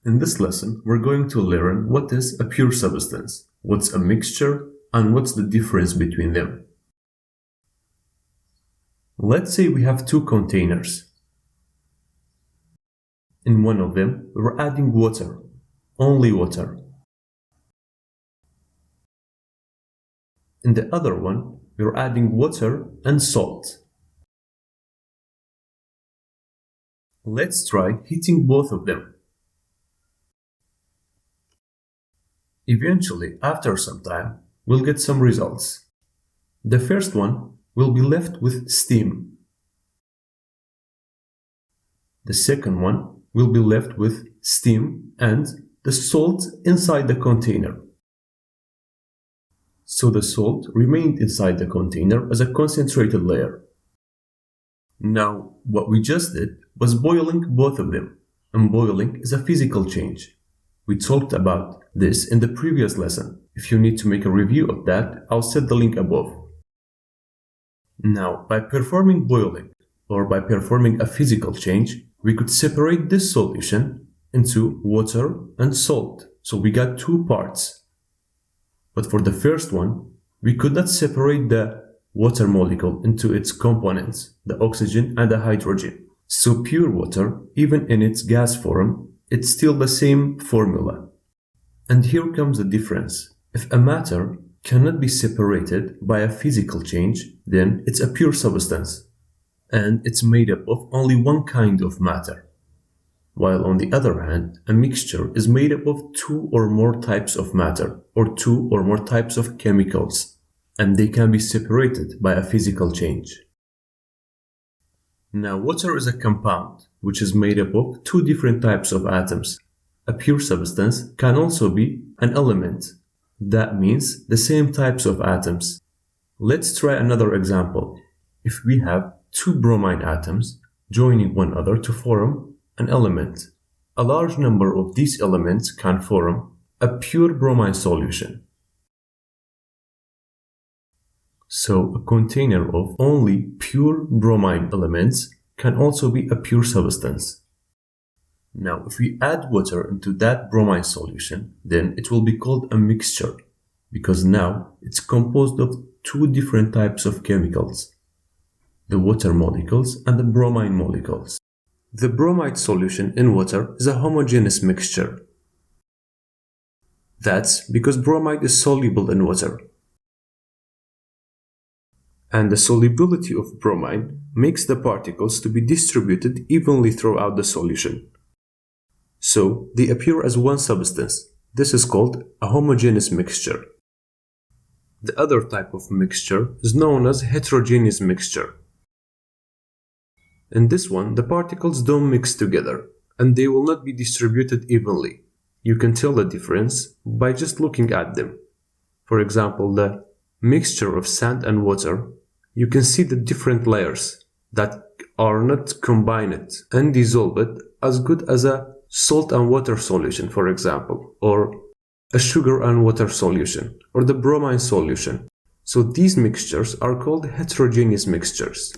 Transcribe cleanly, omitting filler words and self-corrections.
In this lesson, we're going to learn what is a pure substance, what's a mixture, and what's the difference between them. Let's say we have two containers. In one of them, we're adding water, only water. In the other one, we're adding water and salt. Let's try heating both of them. Eventually, after some time, we'll get some results. The first one will be left with steam. The second one will be left with steam and the salt inside the container. So the salt remained inside the container as a concentrated layer. Now, what we just did was boiling both of them, and boiling is a physical change. We talked about this in the previous lesson. If you need to make a review of that, I'll set the link above. Now, by performing boiling, or by performing a physical change, we could separate this solution into water and salt. So we got two parts. But for the first one, we could not separate the water molecule into its components, the oxygen and the hydrogen. So pure water, even in its gas form, it's still the same formula. And here comes the difference. If a matter cannot be separated by a physical change, then it's a pure substance. And it's made up of only one kind of matter. While on the other hand, a mixture is made up of two or more types of matter, or two or more types of chemicals, and they can be separated by a physical change. Now, water is a compound, which is made up of two different types of atoms. A pure substance can also be an element. That means the same types of atoms. Let's try another example. If we have two bromine atoms joining one another to form an element, a large number of these elements can form a pure bromine solution. So a container of only pure bromine elements can also be a pure substance. Now, if we add water into that bromine solution, then it will be called a mixture, because now it's composed of two different types of chemicals, the water molecules and the bromine molecules. The bromide solution in water is a homogeneous mixture. That's because bromide is soluble in water. And the solubility of bromine makes the particles to be distributed evenly throughout the solution. So they appear as one substance. This is called a homogeneous mixture. The other type of mixture is known as heterogeneous mixture. In this one, the particles don't mix together, and they will not be distributed evenly. You can tell the difference by just looking at them. For example, the mixture of sand and water, you can see the different layers that are not combined and dissolved as good as a salt and water solution, for example, or a sugar and water solution, or the bromine solution. So these mixtures are called heterogeneous mixtures.